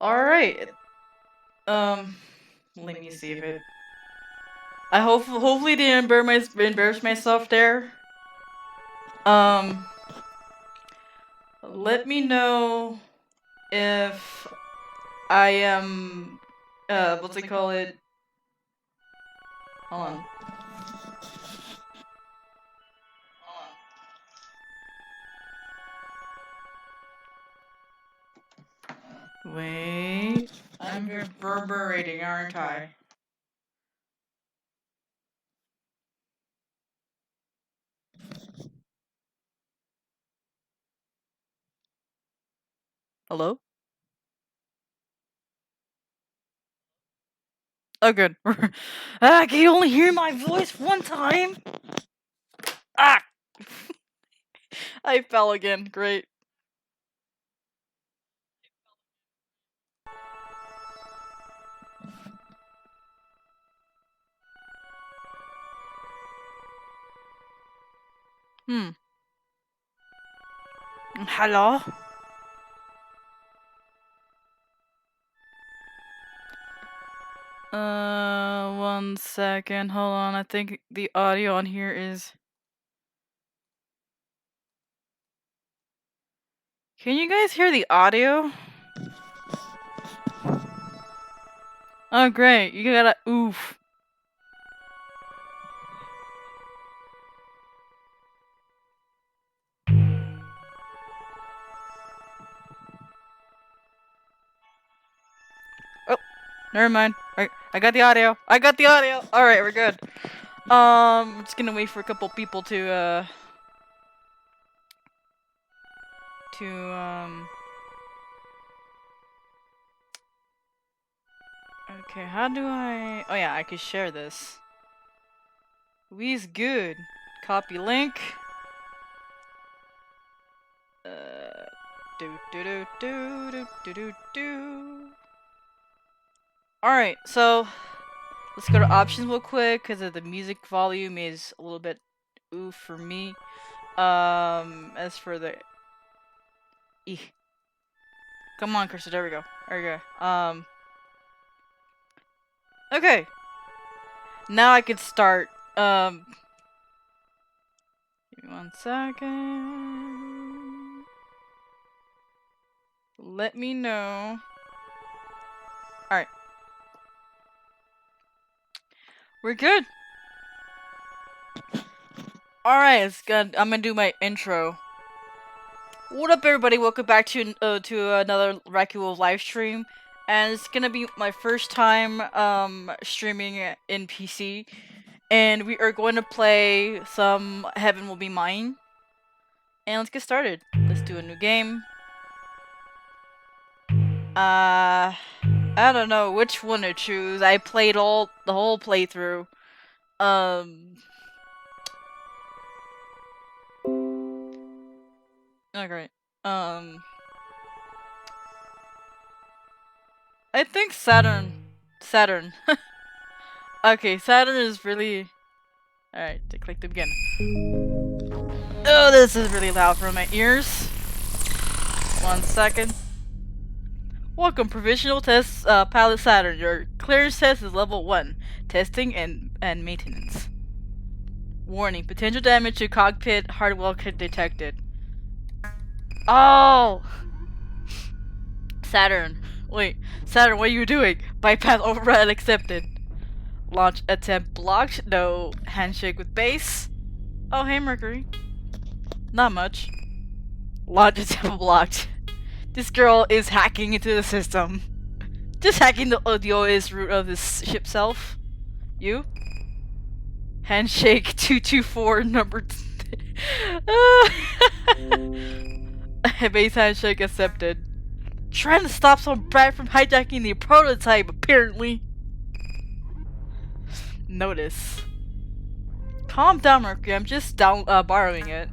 Alright. Let me see if it. Hopefully didn't embarrass myself there. Let me know if I am what's it call it? Hold on. Wait. I'm reverberating, aren't I? Hello? Oh, good. Can you only hear my voice one time? Ah! I fell again. Great. Hello? One second. Hold on. I think the audio on here is. Can you guys hear the audio? Oh, great. You gotta. Oof. Oh, never mind. I got the audio. I got the audio. Alright, we're good. I'm just gonna wait for a couple people to, Okay, how do I... Oh yeah, I can share this. We's good. Copy link. Alright, so let's go to options real quick because the music volume is a little bit oof for me. As for the come on, cursor, there we go. There we go. Okay. Now I can start. Give me 1 second. Let me know. Alright. We're good. Alright, it's good. I'm gonna do my intro. What up, everybody? Welcome back to another Raiki Wolve live stream. And it's gonna be my first time streaming in PC. And we are going to play some Heaven Will Be Mine. And let's get started. Let's do a new game. I don't know which one to choose. I played the whole playthrough. Okay. I think Saturn. Okay, Saturn is really... Alright, to click to begin. Oh, this is really loud for my ears. 1 second. Welcome, provisional test pilot Saturn. Your clearance test is level 1. Testing and maintenance. Warning, potential damage to cockpit hardware detected. Oh! Saturn. Wait, Saturn, what are you doing? Bypass override accepted. Launch attempt blocked. No handshake with base. Oh, hey, Mercury. Not much. Launch attempt blocked. This girl is hacking into the system. Just hacking the OS root of this ship self. You? Handshake 224 number... Base handshake accepted. Trying to stop some brat from hijacking the prototype, apparently. Notice. Calm down, Mercury. I'm just borrowing it.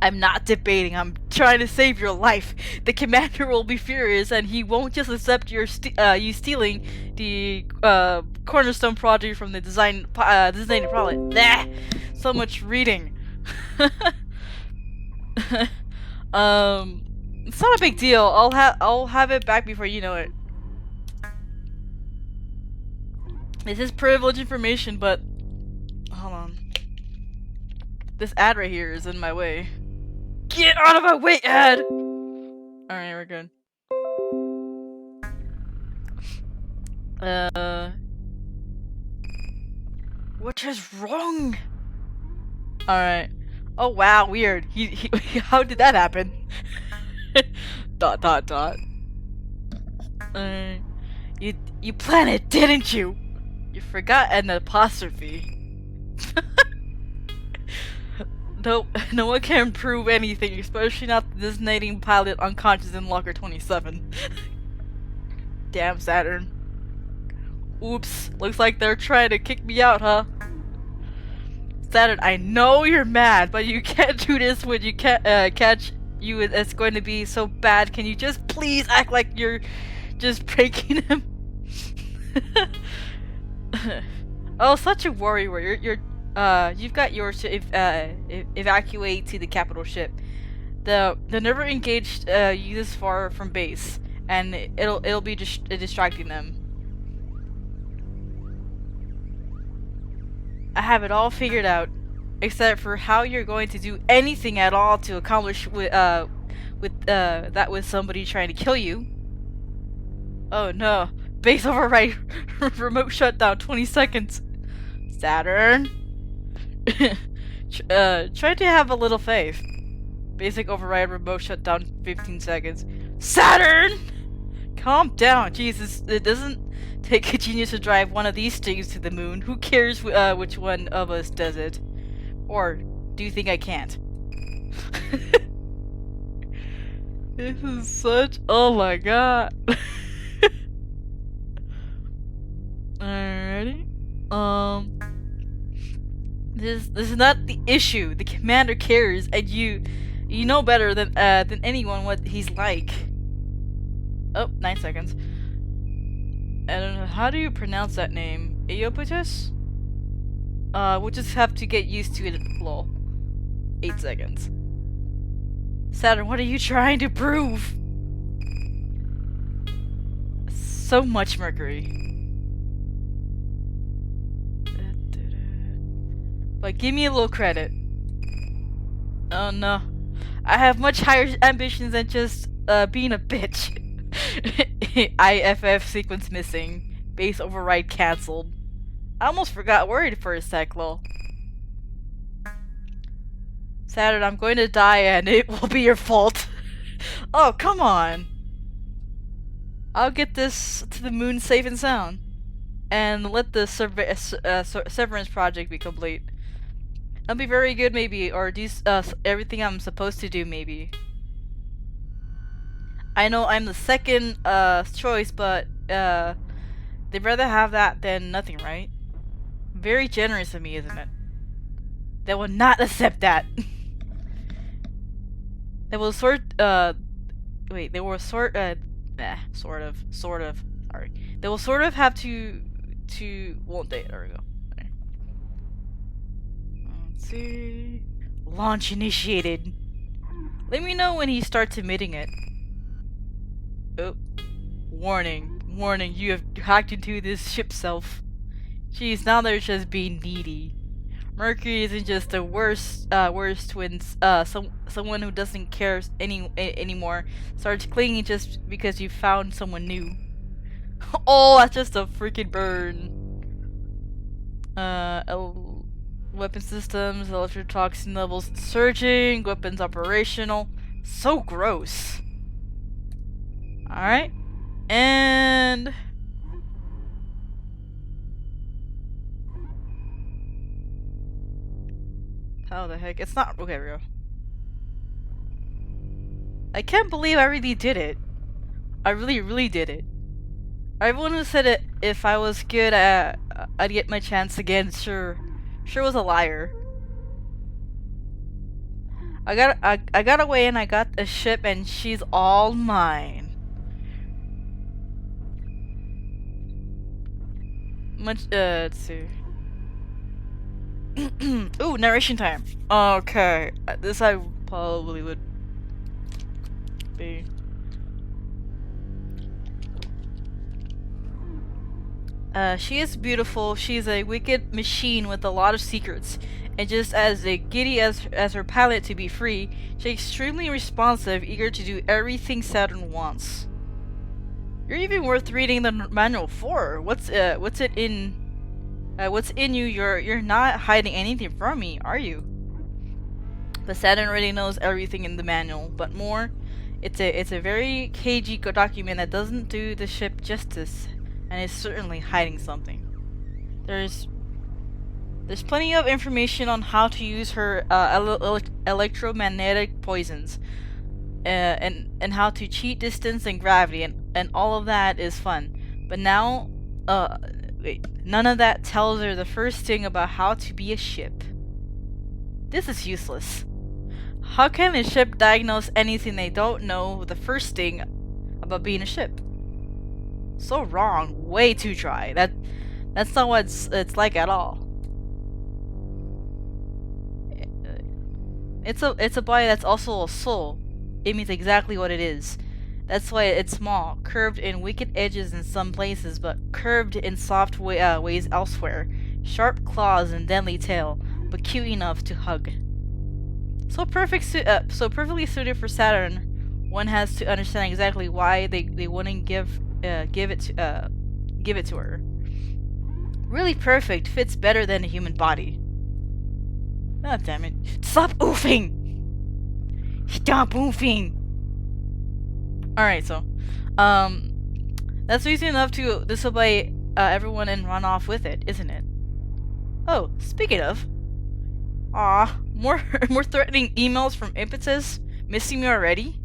I'm not debating. I'm trying to save your life. The commander will be furious, and he won't just accept your you stealing the cornerstone project from the designing product. Blah! So much reading. It's not a big deal. I'll have it back before you know it. This is privileged information, but hold on. This ad right here is in my way. Get out of my way, ad! Alright, we're good. What is wrong? Alright. Oh wow, weird. He how did that happen? dot dot dot. You planned it, didn't you? You forgot an apostrophe. No one can prove anything, especially not the designating pilot unconscious in locker 27. Damn Saturn. Oops, looks like they're trying to kick me out, huh? Saturn, I know you're mad, but you can't do this when you can't catch you. It's going to be so bad. Can you just please act like you're just pranking him? Oh, such a worry. You've got yours to evacuate to the capital ship. The never engaged you this far from base, and it'll be distracting them. I have it all figured out, except for how you're going to do anything at all to accomplish with somebody trying to kill you. Oh no. Base override. Remote shutdown 20 seconds. Saturn. Try to have a little faith. Basic override remote shutdown 15 seconds. Saturn! Calm down. Jesus, it doesn't take a genius to drive one of these things to the moon. Who cares which one of us does it? Or do you think I can't? This is such... Oh my god. Alrighty. This is not the issue. The commander cares, and you know better than anyone what he's like. Oh, 9 seconds. I don't know. How do you pronounce that name? Eopitus? We'll just have to get used to it. Lol. 8 seconds. Saturn, what are you trying to prove? So much mercury. But give me a little credit. Oh no. I have much higher ambitions than just being a bitch. IFF sequence missing. Base override cancelled. I almost forgot worried for a sec, lol. Saturn, I'm going to die and it will be your fault. Oh, come on. I'll get this to the moon safe and sound. And let the Severance project be complete. That'll be very good, maybe, or do everything I'm supposed to do, maybe. I know I'm the second choice, but they'd rather have that than nothing, right? Very generous of me, isn't it? They will not accept that. They will sort of. Sorry. They will sort of have to won't they? There we go. Okay. Let's see. Launch initiated. Let me know when he starts emitting it. Oh. Warning. You have hacked into this ship self. Jeez, now they're just being needy. Mercury isn't just the worst twins. Someone who doesn't care anymore starts clinging just because you found someone new. Oh, that's just a freaking burn. Weapon systems, electrotoxin levels surging, weapons operational. So gross. Alright. And... how the heck? It's not... okay, we go. I can't believe I really did it. I really did it. Everyone who said it, if I was good, I'd get my chance again, sure was a liar. I got away and I got a ship and she's all mine. Let's see. Ooh, narration time. Okay, this I probably would B. She is beautiful. She's a wicked machine with a lot of secrets. And just as giddy as her pilot to be free, she's extremely responsive, eager to do everything Saturn wants. You're even worth reading the manual for. What's it in? What's in you? You're not hiding anything from me, are you? But Saturn already knows everything in the manual, but more. It's a very cagey document that doesn't do the ship justice, and is certainly hiding something. There's plenty of information on how to use her electromagnetic poisons, and how to cheat distance and gravity, and all of that is fun. But now, none of that tells her the first thing about how to be a ship. This is useless. How can a ship diagnose anything they don't know the first thing about being a ship? So wrong. Way too dry. That's not what it's like at all. It's a body that's also a soul. It means exactly what it is. That's why it's small, curved in wicked edges in some places, but curved in soft ways elsewhere. Sharp claws and deadly tail, but cute enough to hug. So perfectly suited for Saturn. One has to understand exactly why they wouldn't give it to her. Really perfect, fits better than a human body. God damn it! Stop oofing! Stop oofing! All right, so that's reason enough to disobey everyone and run off with it, isn't it? Oh, speaking of. More threatening emails from Impetus, missing me already?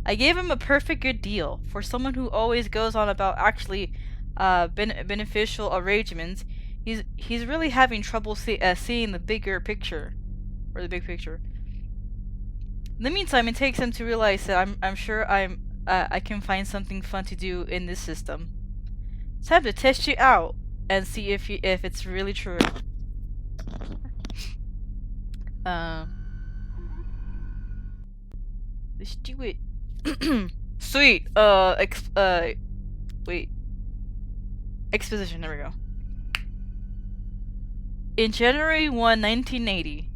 I gave him a perfect good deal. For someone who always goes on about actually beneficial arrangements, he's really having trouble seeing the bigger picture. Or the big picture. In the meantime, it takes him to realize that I'm sure I can find something fun to do in this system. It's time to test you out and see if it's really true. Let's do it. Sweet. Wait. Exposition. There we go. In January 1, 1980,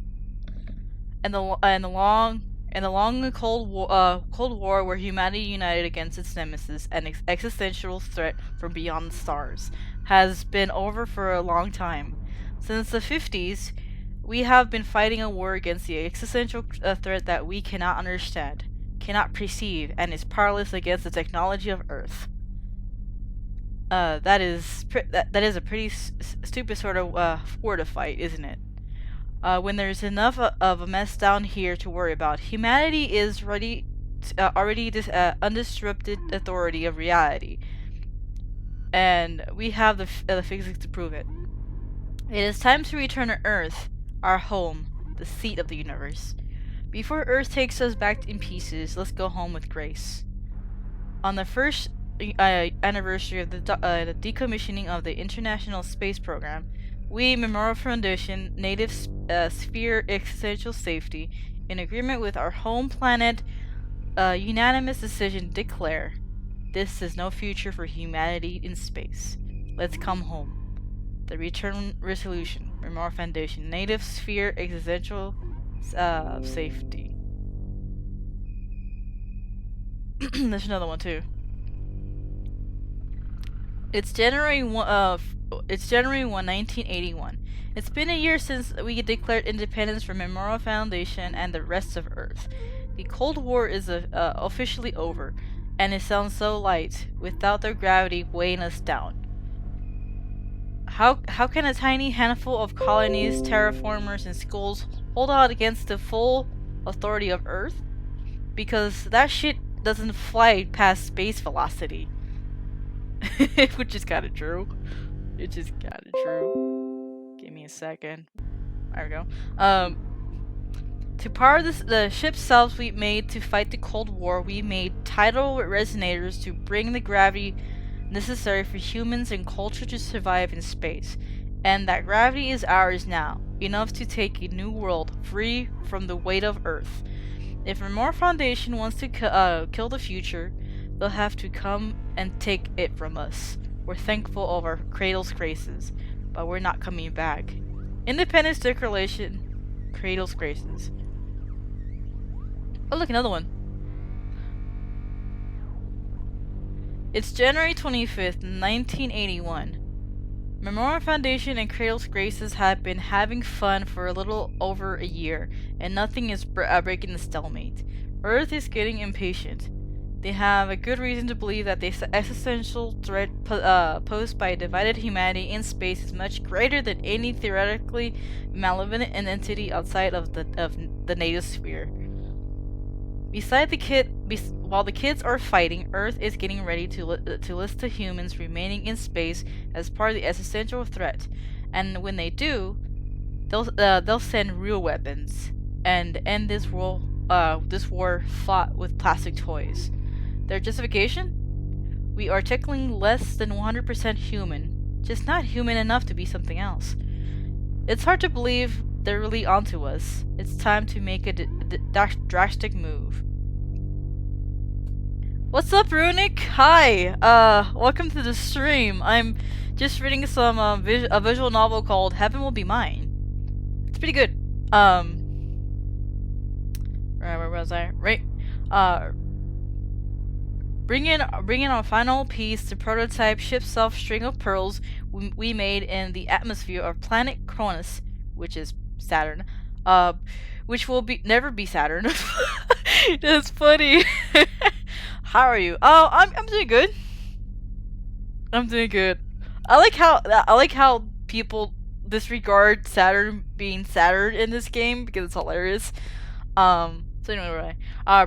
and the long Cold War, where humanity united against its nemesis, an existential threat from beyond the stars, has been over for a long time. Since the 50s, we have been fighting a war against the existential threat that we cannot understand, cannot perceive, and is powerless against the technology of Earth. That is a pretty stupid sort of war to fight, isn't it? When there's enough of a mess down here to worry about, humanity is already this undisrupted authority of reality, and we have the physics to prove it. It is time to return to Earth, our home, the seat of the universe. Before Earth takes us back in pieces, let's go home with grace. On the first anniversary of the decommissioning of the International Space Program, we, Memorial Foundation, Native Sphere Existential Safety, in agreement with our home planet, unanimous decision declare, this is no future for humanity in space. Let's come home. The Return Resolution, Memorial Foundation, Native Sphere Existential Safety. There's another one too. It's January 1, 1981. It's been a year since we declared independence from Memorial Foundation and the rest of Earth. The Cold War is officially over, and it sounds so light, without the gravity weighing us down. How can a tiny handful of colonies, terraformers, and schools hold out against the full authority of Earth? Because that shit doesn't fly past space velocity. Which is kinda true. It's just kinda true. Give me a second. There we go. To power the ship's cells we made to fight the Cold War, we made tidal resonators to bring the gravity necessary for humans and culture to survive in space. And that gravity is ours now, enough to take a new world free from the weight of Earth. If Remora Foundation wants to kill the future, they'll have to come and take it from us. We're thankful of our Cradle's graces, but we're not coming back. Independence Declaration, Cradle's graces. Oh look, another one. It's January 25th, 1981. Memorial Foundation and Cradle's Graces have been having fun for a little over a year, and nothing is breaking the stalemate. Earth is getting impatient. They have a good reason to believe that the existential threat posed by divided humanity in space is much greater than any theoretically malevolent entity outside of the native sphere. While the kids are fighting, Earth is getting ready to list the humans remaining in space as part of the existential threat, and when they do, they'll send real weapons and end this war fought with plastic toys. Their justification? We are tickling less than 100% human, just not human enough to be something else. It's hard to believe they're really onto us. It's time to make a drastic move. What's up, Runic? Hi! Welcome to the stream. I'm just reading some, a visual novel called Heaven Will Be Mine. It's pretty good. Where was I? Right. Bring in our final piece, the prototype ship-self string of pearls we made in the atmosphere of planet Cronus, which is Saturn, which will never be Saturn. That's funny. How are you? Oh, I'm doing good. I'm doing good. I like how people disregard Saturn being Saturn in this game because it's hilarious. So anyway,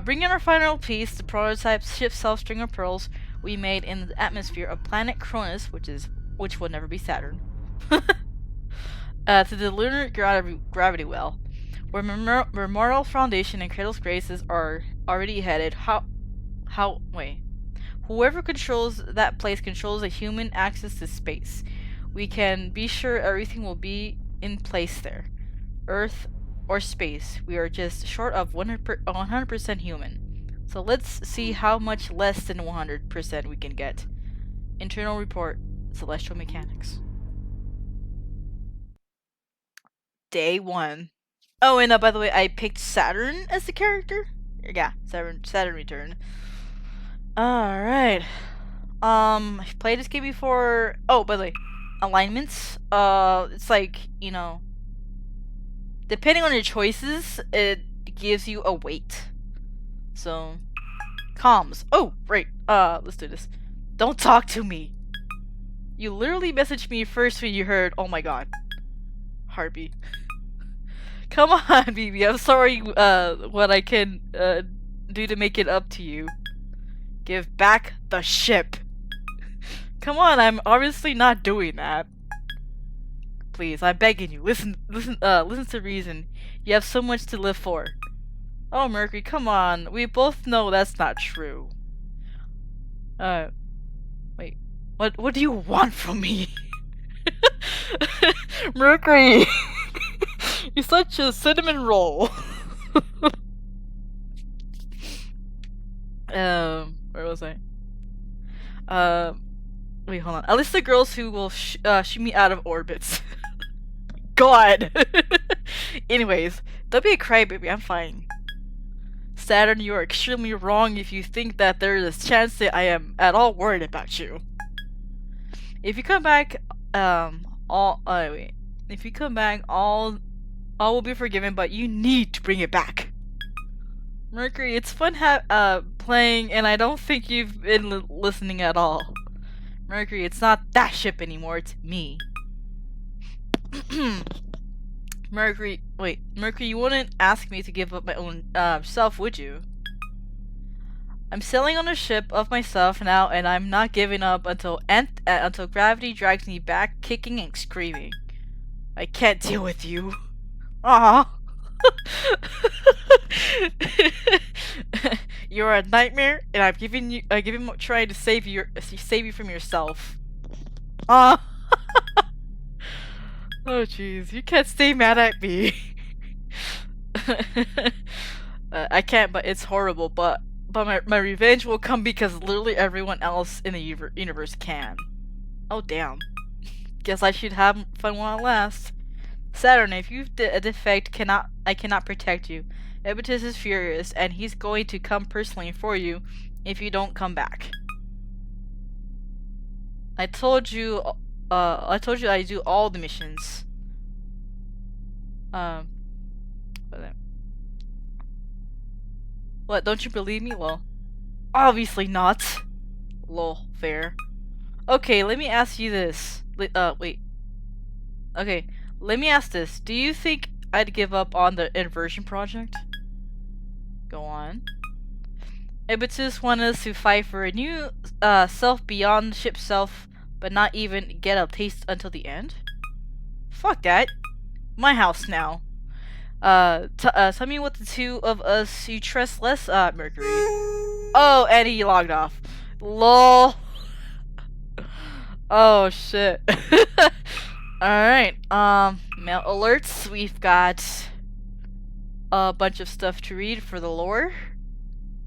bring in our final piece, the prototype ship-self string of pearls we made in the atmosphere of planet Cronus, which will never be Saturn, to the lunar gravity well, where Memorial Foundation and Cradle's Graces are already headed. Wait. Whoever controls that place controls a human access to space. We can be sure everything will be in place there. Earth or space. We are just short of 100% human. So let's see how much less than 100% we can get. Internal report. Celestial mechanics. Day 1. Oh, and by the way, I picked Saturn as the character. Yeah, Saturn Return. Alright. I've played this game before. Oh, by the way, alignments. It's like, you know, depending on your choices, it gives you a weight. So, comms. Oh, right. Let's do this. Don't talk to me. You literally messaged me first when you heard, oh my god. Heartbeat. Come on, BB. I'm sorry, what I can, do to make it up to you. Give back the ship. Come on, I'm obviously not doing that. Please, I'm begging you. Listen to reason. You have so much to live for. Oh, Mercury, come on. We both know that's not true. Wait. What do you want from me? Mercury! You're such a cinnamon roll. Where was I? Wait, hold on. At least the girls who will shoot me out of orbits. God! Anyways, don't be a crybaby, I'm fine. Saturn, you are extremely wrong if you think that there is a chance that I am at all worried about you. If you come back, if you come back, all will be forgiven, but you need to bring it back. Mercury, it's fun playing, and I don't think you've been listening at all. Mercury, it's not that ship anymore, it's me. Mercury, you wouldn't ask me to give up my own self, would you? I'm sailing on a ship of myself now, and I'm not giving up until gravity drags me back, kicking and screaming. I can't deal with you. Aww. You're a nightmare, and I'm trying to save you from yourself. Ah. Oh jeez, you can't stay mad at me. I can't, but it's horrible. But my revenge will come because literally everyone else in the universe can. Oh damn. Guess I should have fun while it lasts. Saturn, if you defect, I cannot protect you. Ebitus is furious, and he's going to come personally for you if you don't come back. I told you I do all the missions. What, don't you believe me? Well, obviously not. Lol, fair. Okay, let me ask you this. Wait. Okay, let me ask this. Do you think I'd give up on the inversion project? Go on. Ebitus want us to fight for a new self beyond ship self, but not even get a taste until the end? Fuck that. My house now. Tell me what the two of us you trust less, Mercury. Oh, and he logged off. LOL. Oh, shit. Alright, mail alerts. We've got a bunch of stuff to read for the lore,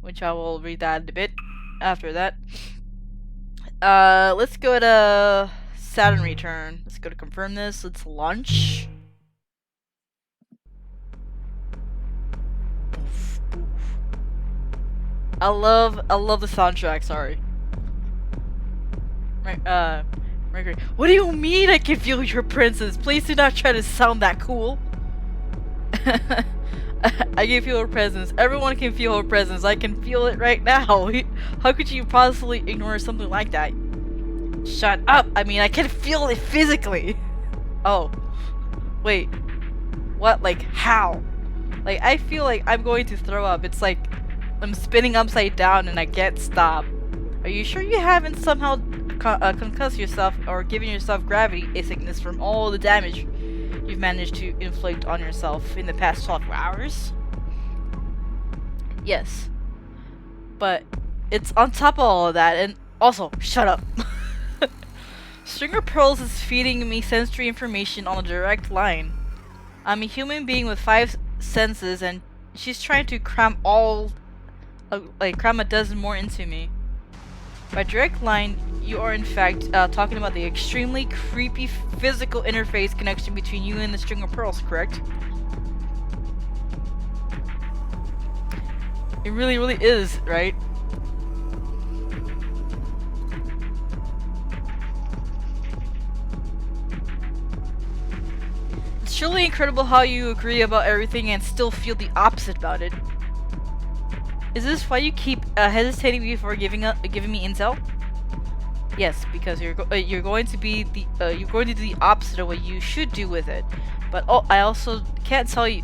which I will read that in a bit after that. Let's go to Saturn return. Let's go to confirm this. Let's launch. I love the soundtrack, sorry. Mercury. What do you mean I can feel your presence? Please do not try to sound that cool. I can feel her presence. Everyone can feel her presence. I can feel it right now. How could you possibly ignore something like that? Shut up! I mean, I can feel it physically. Oh. Wait. What? Like, how? Like, I feel like I'm going to throw up. It's like I'm spinning upside down and I can't stop. Are you sure you haven't somehow concussed yourself or given yourself gravity sickness from all the damage you've managed to inflict on yourself in the past 12 hours? Yes. But it's on top of all of that, and also, shut up. Stringer Pearls is feeding me sensory information on a direct line. I'm a human being with 5 senses, and she's trying to cram a dozen more into me. By direct line, you are in fact talking about the extremely creepy physical interface connection between you and the string of pearls, correct? It really, really is, right? It's truly incredible how you agree about everything and still feel the opposite about it. Is this why you keep hesitating before giving me intel? Yes, because you're going to do the opposite of what you should do with it. But I also can't tell you,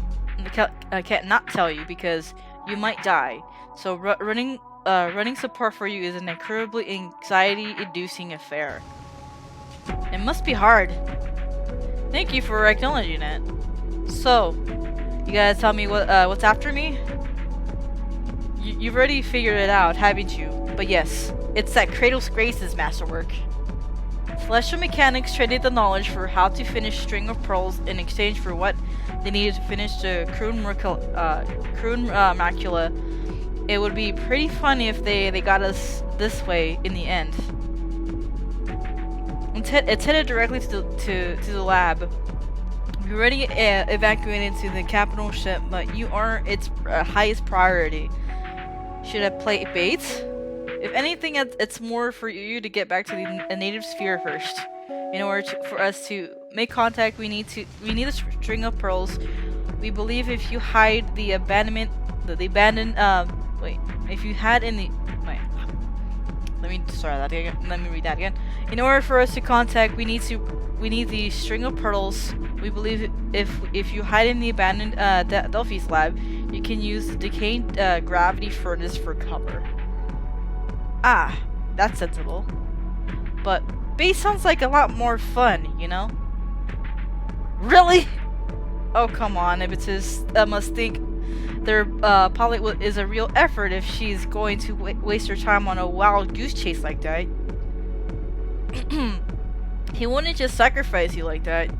can't not tell you because you might die. So running support for you is an incredibly anxiety-inducing affair. It must be hard. Thank you for acknowledging it. So, you gotta tell me what's after me? You've already figured it out, haven't you? But yes, it's that Kratos Grace's masterwork. Celestial Mechanics traded the knowledge for how to finish String of Pearls in exchange for what they needed to finish the Croon Macula. It would be pretty funny if they got us this way in the end. It's headed directly to the lab. We already evacuated to the capital ship, but you are its highest priority. Should I play bait? If anything, it's more for you to get back to the native sphere first. In order for us to make contact, we need a string of pearls. We believe if you hide the abandonment, if you had in the, let me start that again. Let me read that again. In order for us to contact, we need the string of pearls. We believe if you hide in the abandoned Delphi's lab, you can use the decaying gravity furnace for cover. Ah, that's sensible. But base sounds like a lot more fun, you know? Really? Oh, come on. Ebitus must think there probably is a real effort if she's going to waste her time on a wild goose chase like that. He wouldn't just sacrifice you like that.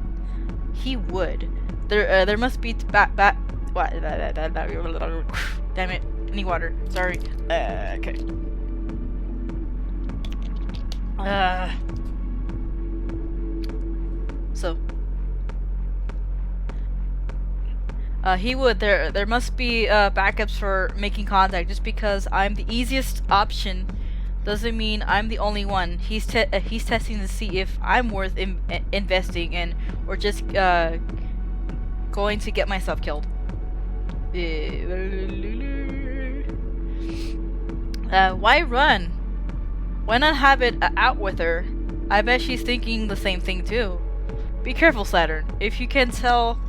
He would. There must be Damn it. I need water. Sorry. Okay. So. He would. There must be backups for making contact. Just because I'm the easiest option doesn't mean I'm the only one. He's testing to see if I'm worth investing in, or just going to get myself killed. Why run? Why not have it out with her? I bet she's thinking the same thing too. Be careful, Saturn. If you can tell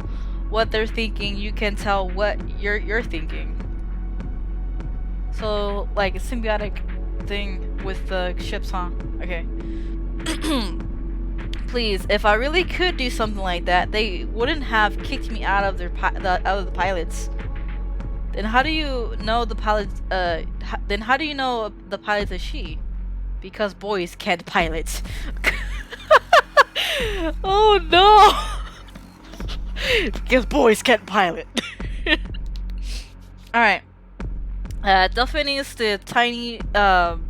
what they're thinking, you can tell what you're thinking. So, like a symbiotic thing with the ships, huh? Okay. Please, if I really could do something like that, they wouldn't have kicked me out of the pilots. Then how do you know the pilots? Then how do you know the pilot's a she? Because boys can't pilot. Oh no! Because boys can't pilot. Alright. Dolphin is the tiny, Dolphin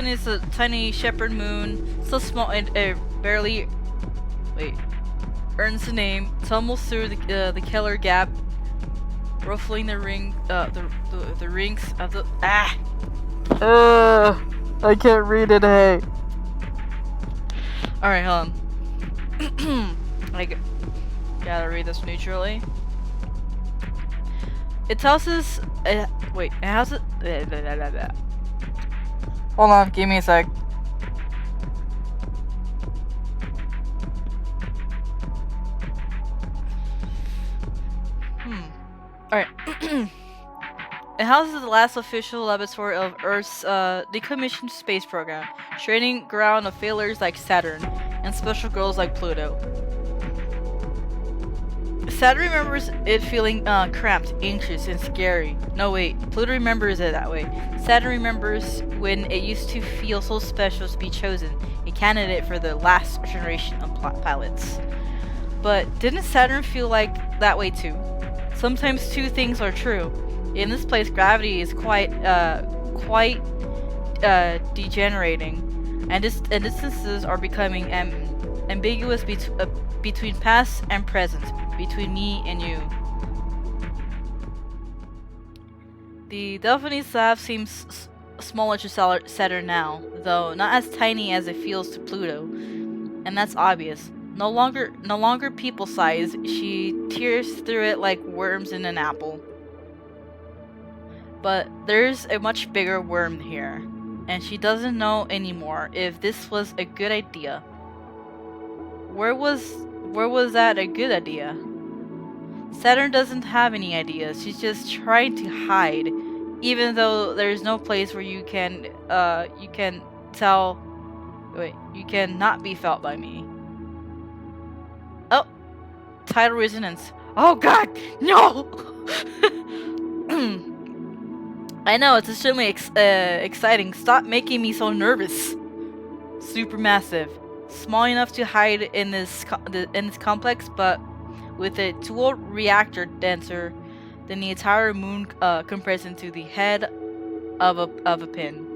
is a tiny shepherd moon, so small and barely, earns the name, tumbles through the Keller gap, ruffling the rings of the, I can't read it, hey. Alright, hold on. I gotta read this neutrally. It tells us. Wait, it has it. Hold on, give me a sec. Alright. It houses the last official laboratory of Earth's decommissioned space program, training ground of failures like Saturn and special girls like Pluto. Saturn remembers it feeling cramped, anxious, and scary. No, wait. Pluto remembers it that way. Saturn remembers when it used to feel so special to be chosen, a candidate for the last generation of pilots. But didn't Saturn feel like that way too? Sometimes two things are true. In this place, gravity is quite degenerating, and distances are becoming ambiguous between past and present, between me and you. The Delphinese lab seems smaller to Saturn now, though not as tiny as it feels to Pluto, and that's obvious. No longer people-sized, she tears through it like worms in an apple. But there's a much bigger worm here, and she doesn't know anymore if this was a good idea. Where was that a good idea? Saturn doesn't have any ideas. She's just trying to hide, even though there's no place where you can tell. Wait, you can not be felt by me. Oh, tidal resonance. Oh God, no! I know, it's extremely exciting. Stop making me so nervous. Supermassive. Small enough to hide in this complex, but with a dual reactor denser than the entire moon compressed into the head of a pin.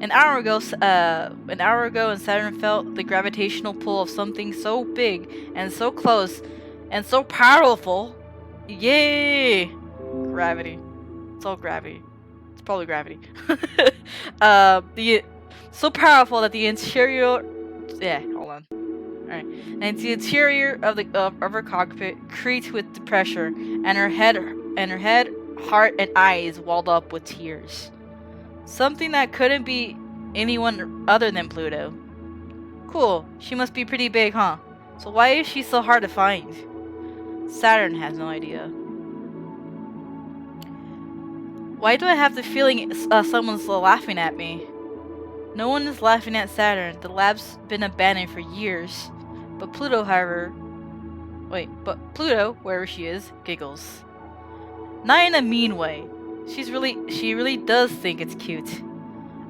An hour ago, and Saturn felt the gravitational pull of something so big and so close and so powerful. Yay! Gravity. It's all gravity. It's probably gravity. So powerful that the interior. Yeah, hold on. Alright. And the interior of her cockpit creaked with the pressure, and her head, heart, and eyes welled up with tears. Something that couldn't be anyone other than Pluto. Cool. She must be pretty big, huh? So why is she so hard to find? Saturn has no idea. Why do I have the feeling someone's laughing at me? No one is laughing at Saturn. The lab's been abandoned for years. But Pluto, however... Pluto, wherever she is, giggles. Not in a mean way. She really does think it's cute.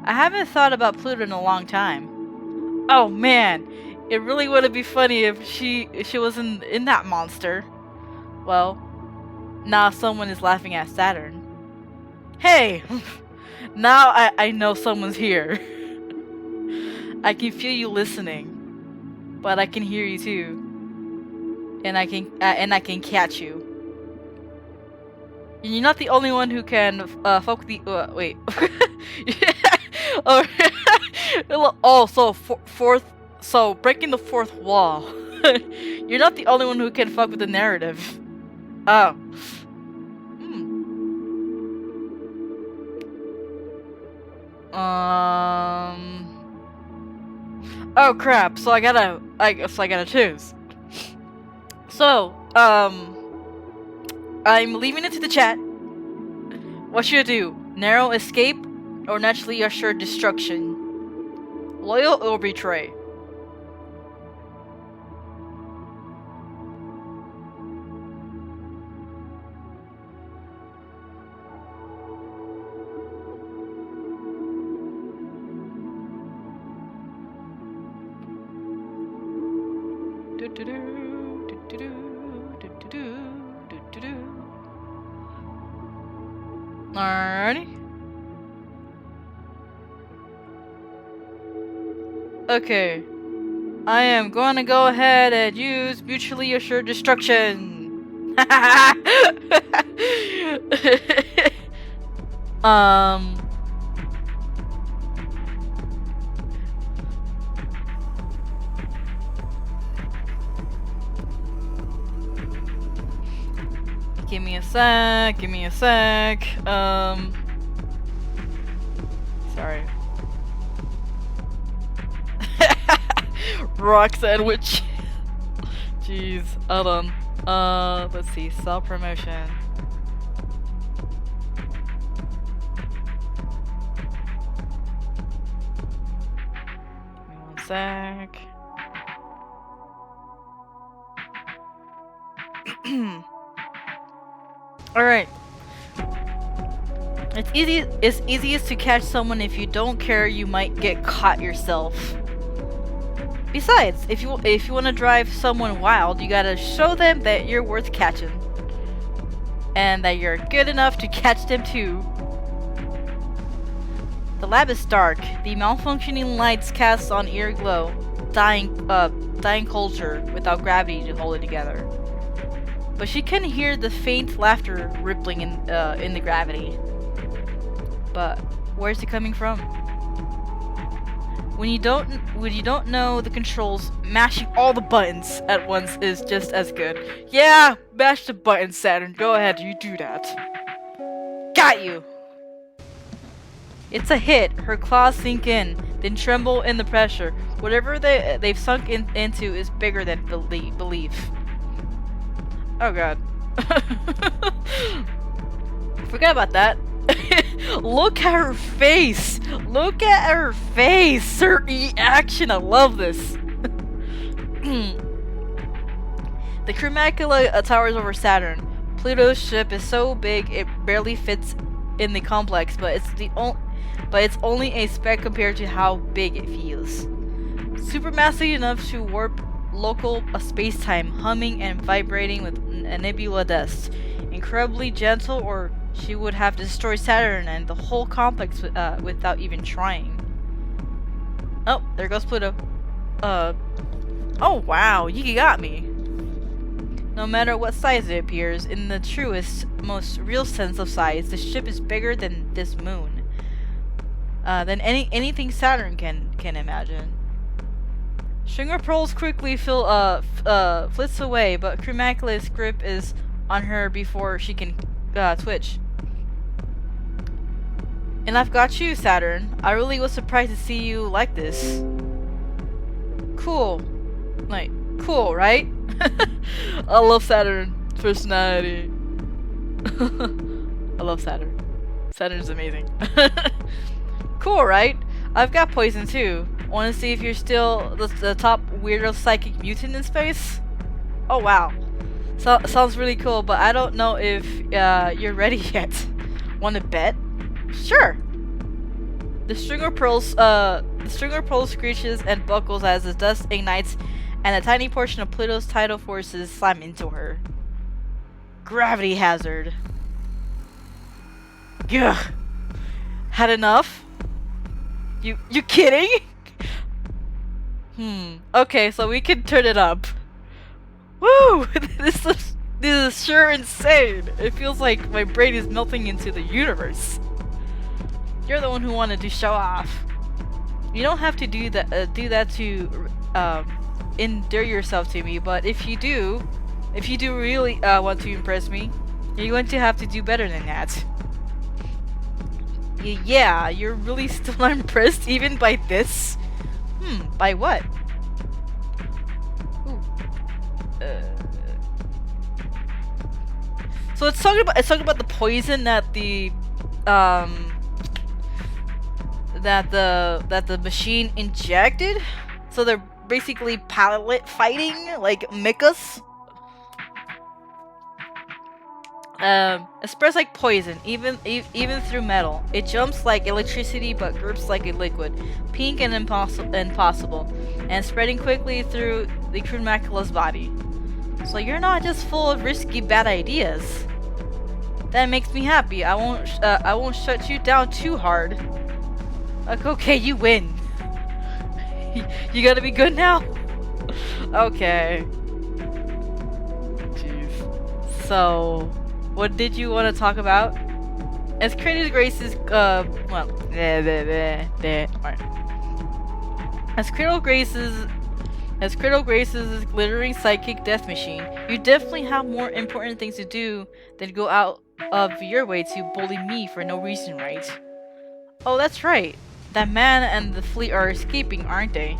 I haven't thought about Pluto in a long time. Oh man, it really would be funny if she wasn't in that monster. Well, Now someone is laughing at Saturn. Hey! Now I know someone's here. I can feel you listening, but I can hear you too, and I can catch you. You're not the only one who can fuck with the wait. Oh, so so breaking the fourth wall. You're not the only one who can fuck with the narrative. Oh. Oh crap! So I gotta choose. So I'm leaving it to the chat. What should I do? Narrow escape or naturally assured destruction? Loyal or betray? Alrighty. Okay. I am going to go ahead and use mutually assured destruction. Give me a sec. Sorry. Rock sandwich. Jeez, hold on. Let's see, self-promotion. Give me one sec. Alright. It's easiest to catch someone if you don't care you might get caught yourself. Besides, if you want to drive someone wild, you gotta show them that you're worth catching. And that you're good enough to catch them too. The lab is dark. The malfunctioning lights cast on ear glow. Dying culture without gravity to hold it together. But she can hear the faint laughter rippling in the gravity. But where's it coming from? When you don't know the controls, mashing all the buttons at once is just as good. Yeah, mash the buttons, Saturn. Go ahead, you do that. Got you. It's a hit. Her claws sink in, then tremble in the pressure. Whatever they've sunk into is bigger than belief. Oh god. Forget about that. Look at her face! Look at her face! Her reaction! I love this! The Chromacula towers over Saturn. Pluto's ship is so big it barely fits in the complex, but it's only a speck compared to how big it feels. Supermassive enough to warp local space-time, humming and vibrating with a nebula dust. Incredibly gentle, or she would have destroyed Saturn and the whole complex without even trying. Oh, there goes Pluto. Oh wow, you got me. No matter what size it appears, in the truest, most real sense of size, the ship is bigger than this moon. Than anything Saturn can imagine. Stringer pearls quickly flits away, but Chromacula's grip is on her before she can twitch. And I've got you, Saturn. I really was surprised to see you like this. Cool. Like, cool, right? I love Saturn's personality. I love Saturn. Saturn's amazing. Cool, right? I've got poison too. Want to see if you're still the top weirdo psychic mutant in space? Oh wow. So, sounds really cool, but I don't know if you're ready yet. Want to bet? Sure. The stringer pearls screeches and buckles as the dust ignites, and a tiny portion of Pluto's tidal forces slam into her. Gravity hazard. Gah. Had enough? You kidding? Okay, so we can turn it up. Woo! This is sure insane. It feels like my brain is melting into the universe. You're the one who wanted to show off. You don't have to do that to endear yourself to me, but if you do really want to impress me, you're going to have to do better than that. Yeah, you're really still not impressed even by this? By what? So it's talking about the poison that the machine injected. So they're basically pallet fighting like mechas. It spreads like poison, even through metal. It jumps like electricity, but grips like a liquid, pink and impossible, and spreading quickly through the crude macula's body. So you're not just full of risky bad ideas. That makes me happy. I won't shut you down too hard. Like, okay, you win. You gotta be good now. Okay. Jeez. So. What did you want to talk about? As Cradle Grace's, As Cradle Grace's glittering psychic death machine, you definitely have more important things to do than go out of your way to bully me for no reason, right? Oh, that's right. That man and the fleet are escaping, aren't they?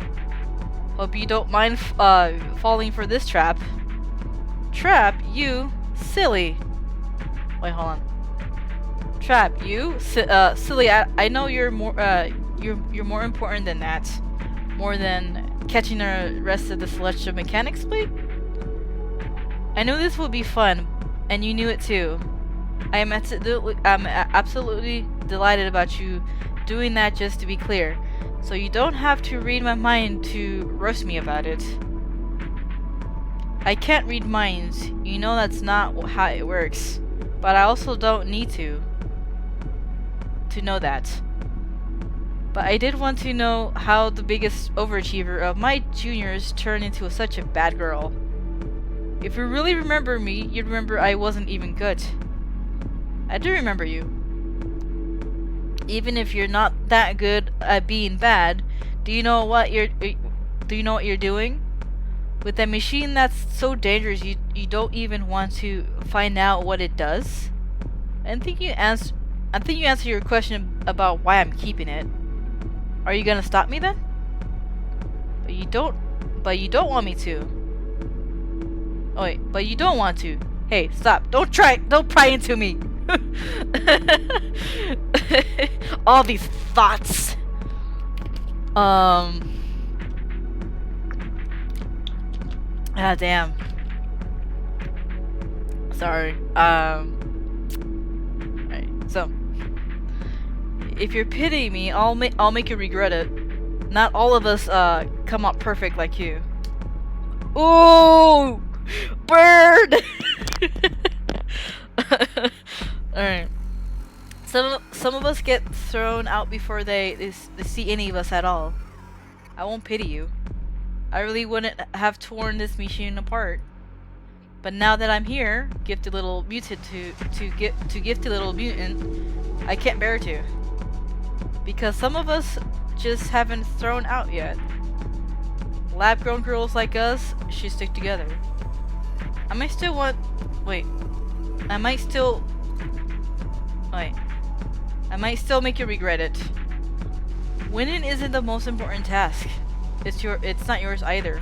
Hope you don't mind falling for this trap. Trap? You? Silly. Wait, hold on. Trap, you? Silly, I know you're more more important than that. More than catching the rest of the Celestial Mechanics fleet? I knew this would be fun, and you knew it too. I'm absolutely delighted about you doing that, just to be clear. So you don't have to read my mind to roast me about it. I can't read minds. You know that's not how it works. But I also don't need to know that. But I did want to know how the biggest overachiever of my juniors turned into such a bad girl. If you really remember me, you'd remember I wasn't even good. I do remember you. Even if you're not that good at being bad, do you know what you're doing? With that machine that's so dangerous, you don't even want to find out what it does. I think you answer your question about why I'm keeping it. Are you gonna stop me then? But you don't want me to. Oh wait, but you don't want to. Hey, stop. Don't pry into me. All these thoughts. Ah, damn. Sorry. Alright, so if you're pitying me, I'll make you regret it. Not all of us come out perfect like you. Ooh! Bird! Alright. Some of us get thrown out before they see any of us at all. I won't pity you. I really wouldn't have torn this machine apart. But now that I'm here, gifted little mutant gifted little mutant, I can't bear to. Because some of us just haven't thrown out yet. Lab-grown girls like us should stick together. I might still make you regret it. Winning isn't the most important task. It's not yours either.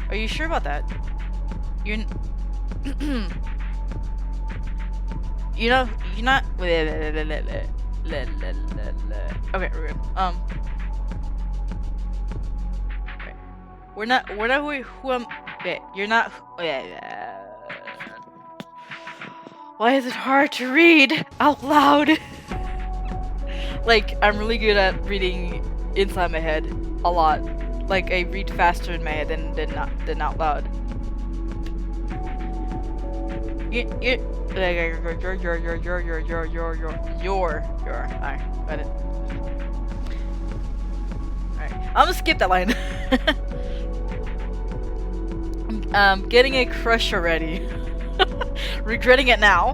Are you sure about that? You're not. Okay, we're good. Okay. We're not who I'm. Okay, you're not. Why is it hard to read out loud? Like, I'm really good at reading inside my head a lot. Like, I read faster in my head than out loud. Alright, got it. Alright, I'm gonna skip that line. I'm getting a crush already. Regretting it now.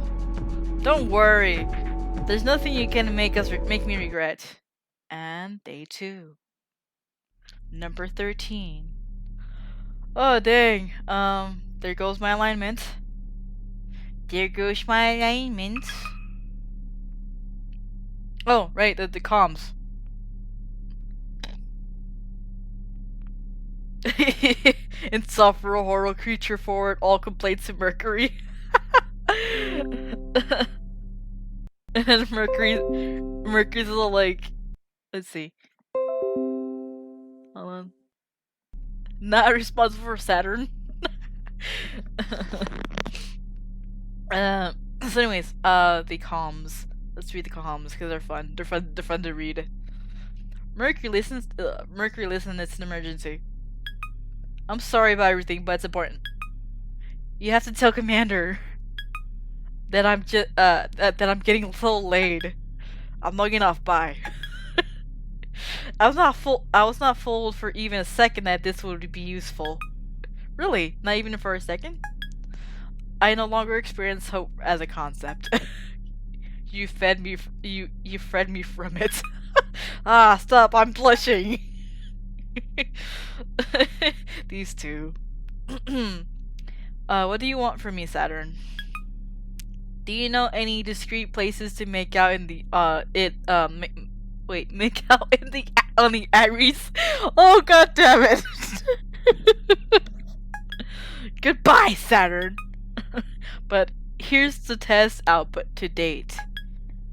Don't worry. There's nothing you can make me regret. And day 2. Number 13. Oh dang. There goes my alignment. There goes my alignment. Oh, right, the comms. Insufferable horrible creature forward, all complaints to Mercury. And then Mercury's a little like, let's see. Hold on. Not responsible for Saturn. So anyways, the comms. Let's read the comms because they're fun. They're fun to read. Mercury listens. It's an emergency. I'm sorry about everything, but it's important. You have to tell Commander that I'm that I'm getting a little laid. I'm logging off. Bye. I was not fooled for even a second that this would be useful. Really? Not even for a second? I no longer experience hope as a concept. You fed me from it. Ah, stop, I'm blushing. These two. What do you want from me, Saturn? Do you know any discreet places to make out in the make out in the on the Aries? Oh god damn it. Goodbye, Saturn. But here's the test output to date.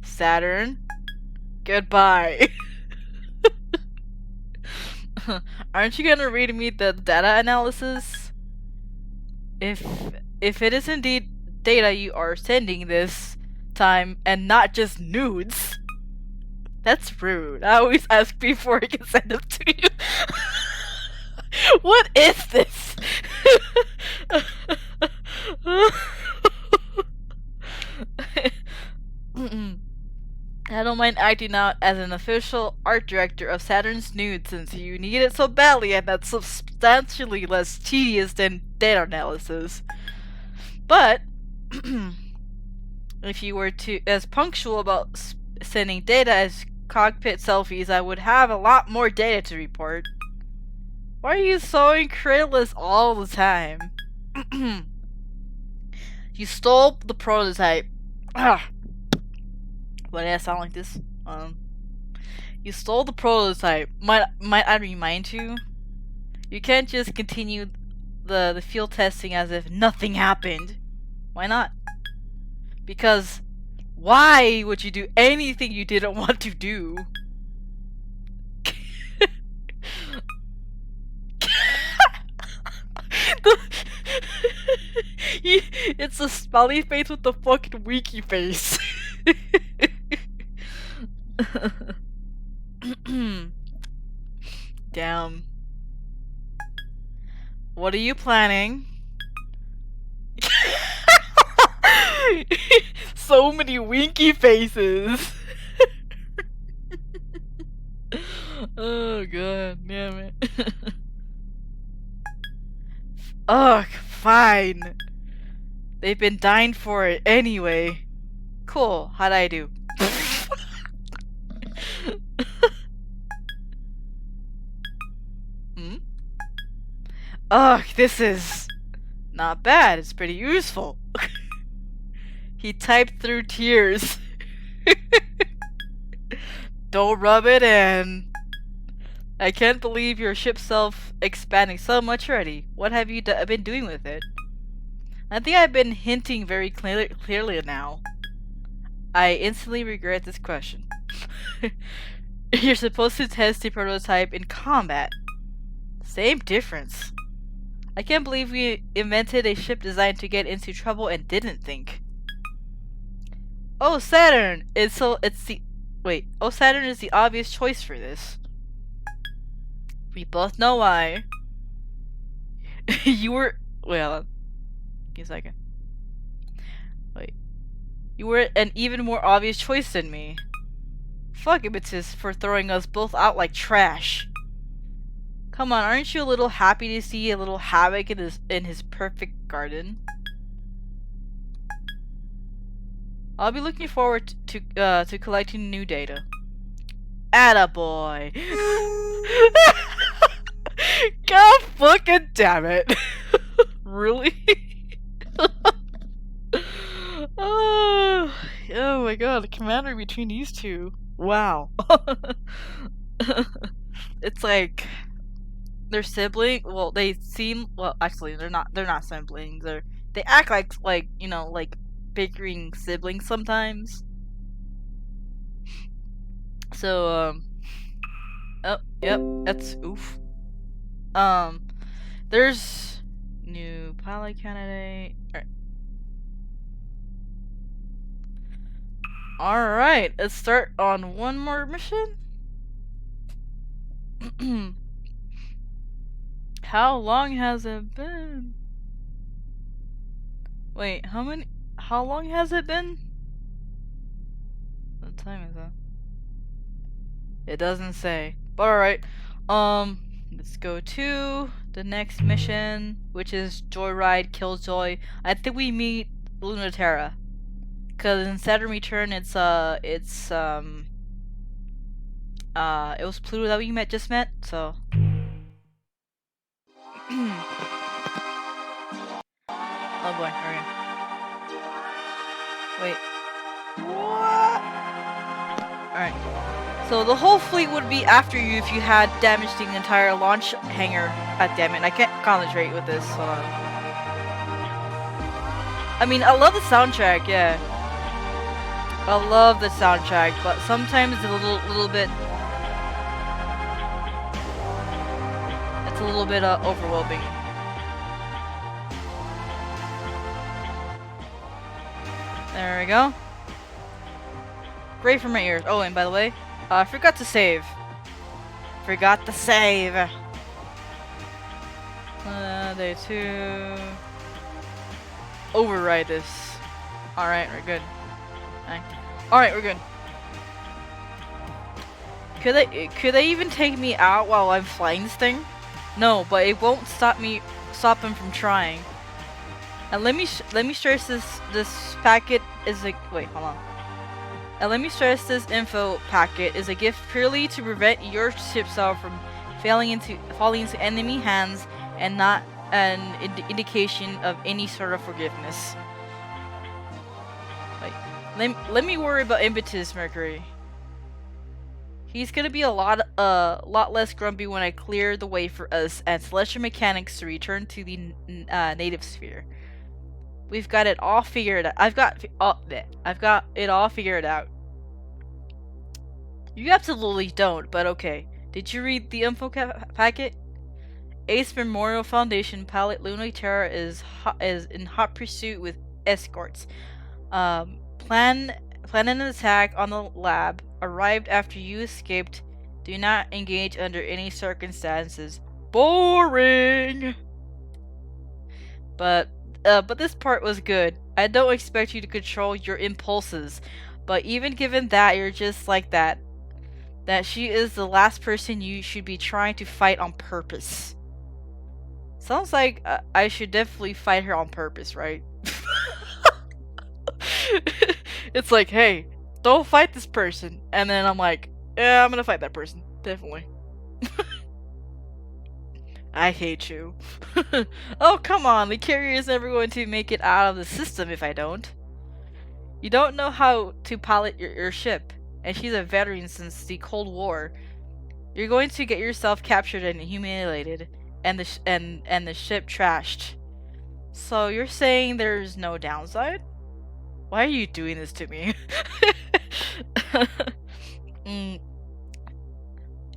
Saturn, goodbye. Aren't you gonna read me the data analysis? If it is indeed data you are sending this time and not just nudes, that's rude. I always ask before I can send them to you. What is this? I don't mind acting out as an official art director of Saturn's Nude since you need it so badly, and that's substantially less tedious than data analysis. But if you were as punctual about sending data as cockpit selfies, I would have a lot more data to report. Why are you so incredulous all the time? You stole the prototype. Why did I sound like this? You stole the prototype. Might I remind you? You can't just continue the field testing as if nothing happened. Why not? Because why would you do anything you didn't want to do? It's a smiley face with the fucking winky face. Damn. What are you planning? So many winky faces. Oh god, damn it. Ugh, fine. They've been dying for it anyway. Cool, how'd I do? Ugh, this is not bad. It's pretty useful. He typed through tears. Don't rub it in. I can't believe your ship self expanding so much already. What have you been doing with it? I think I've been hinting very clearly now. I instantly regret this question. You're supposed to test the prototype in combat. Same difference. I can't believe we invented a ship designed to get into trouble and didn't think. Oh, Saturn! Oh, Saturn is the obvious choice for this. We both know why. You were... Well, give me a second. Wait. You were an even more obvious choice than me. Fuck Impetus for throwing us both out like trash. Come on, aren't you a little happy to see a little havoc in his perfect garden? I'll be looking forward to collecting new data. Attaboy! God fucking damn it! Really? Oh my god, the commander between these two. Wow. It's like they're siblings. Well, they seem actually they're not siblings. They act like you know, like bickering siblings sometimes. So oh, yep, that's oof. There's new pilot candidate. Alright, let's start on one more mission. How long has it been? Wait, how long has it been? What time is that? It doesn't say. But alright. Let's go to the next mission, which is Joyride Killjoy. I think we meet Lunaterra. Cause in Saturn Return it was Pluto that we just met, so oh boy, okay. Wait. What? Alright. So the whole fleet would be after you if you had damaged the entire launch hangar. God damn it, I can't concentrate with this. Hold on. I mean, I love the soundtrack, yeah. I love the soundtrack, but sometimes it's a little bit overwhelming. There we go. Great for my ears. Oh, and by the way, I forgot to save. Forgot to save. Day 2. Override this. Alright, we're good. Alright, we're good. Could they even take me out while I'm flying this thing? No, but it won't stop him from trying. And let me stress this packet is a wait, hold on. And let me stress this info packet is a gift purely to prevent your ship cell from falling into enemy hands and not an indication of any sort of forgiveness. Let me worry about Impetus Mercury. He's gonna be a lot less grumpy when I clear the way for us and celestial mechanics to return to the native sphere. We've got it all figured out. I've got it all figured out. You absolutely don't, but okay. Did you read the info packet? Ace Memorial Foundation pilot Lunaterra is in hot pursuit with escorts. Plan an attack on the lab. Arrived after you escaped. Do not engage under any circumstances. Boring. But this part was good. I don't expect you to control your impulses, but even given that you're just like that she is the last person you should be trying to fight on purpose. Sounds like I should definitely fight her on purpose, right? It's like, hey, don't fight this person. And then I'm like, yeah, I'm gonna fight that person. Definitely. I hate you. Oh, come on. The carrier is never going to make it out of the system if I don't. You don't know how to pilot your ship. And she's a veteran since the Cold War. You're going to get yourself captured and humiliated. And the ship trashed. So you're saying there's no downside? Why are you doing this to me?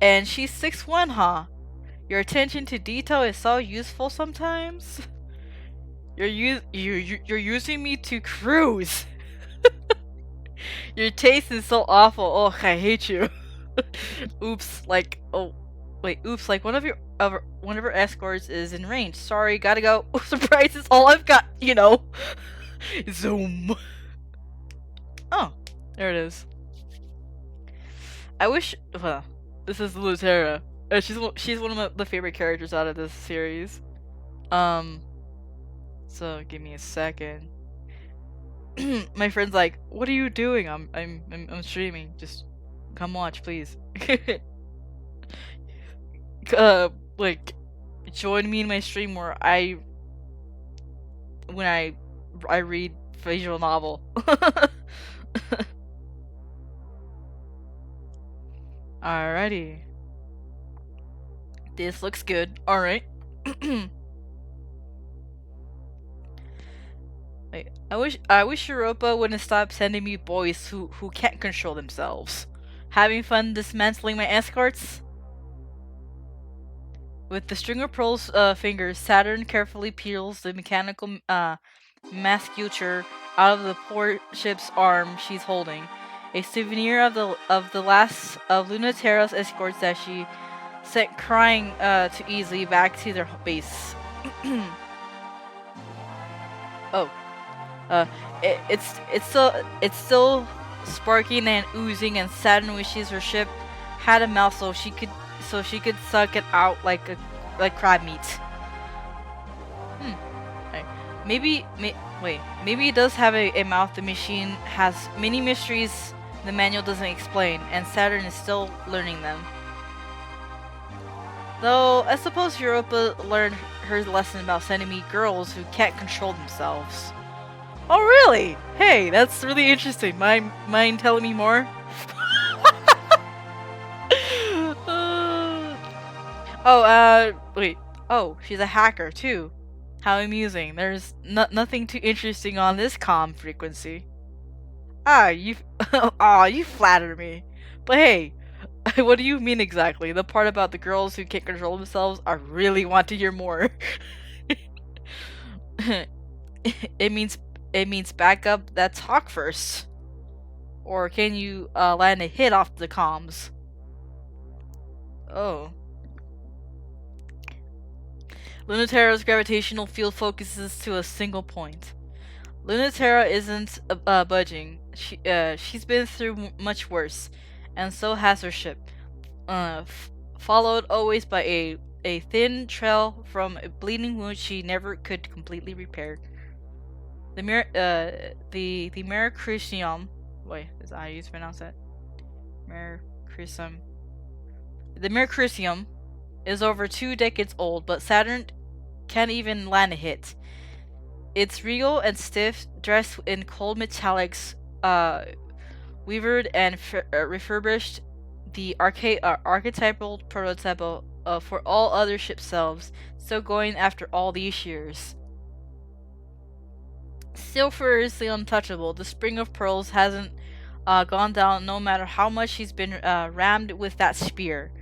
And she's 6'1", huh? Your attention to detail is so useful sometimes. You're using me to cruise. Your taste is so awful. Oh, I hate you. Oops, like oops, like one of our escorts is in range. Sorry, gotta go. Surprise is all I've got, you know. Zoom. Oh, there it is. I wish. Well, this is Lutera. She's one of the favorite characters out of this series. So give me a second. My friend's like, "What are you doing?" I'm streaming. Just come watch, please. Like, join me in my stream where when I read visual novel. Alrighty. This looks good. Alright. Wait, I wish Europa wouldn't stop sending me boys who can't control themselves. Having fun dismantling my escorts? With the string of pearls fingers, Saturn carefully peels the mechanical musculature out of the poor ship's arm she's holding. A souvenir of the last of Lunaterra's escorts that she sent crying too easily back to their base. Oh, it's still sparking and oozing, and Saturn wishes her ship had a mouth so she could suck it out like crab meat. Okay. Maybe it does have a mouth. The machine has many mysteries the manual doesn't explain, and Saturn is still learning them. Though, I suppose Europa learned her lesson about sending me girls who can't control themselves. Oh really? Hey, that's really interesting. Mind telling me more? Wait. Oh, she's a hacker too. How amusing. There's nothing too interesting on this comm frequency. You flatter me. But hey, what do you mean exactly? The part about the girls who can't control themselves? I really want to hear more. It means back up that talk first. Or can you land a hit off the comms? Oh. Lunaterra's gravitational field focuses to a single point. Lunaterra isn't budging. She's been through much worse, and so has her ship. Followed always by a thin trail from a bleeding wound she never could completely repair. The Mercuricium. Wait, is that how you pronounce that? Mercuricium. The Mercuricium is over 2 decades old, but Saturn can't even land a hit. It's regal and stiff, dressed in cold metallics, weavered and refurbished, the archetypal prototype for all other ship selves, still going after all these years. Still furiously untouchable, the Spring of Pearls hasn't gone down no matter how much she's been rammed with that spear.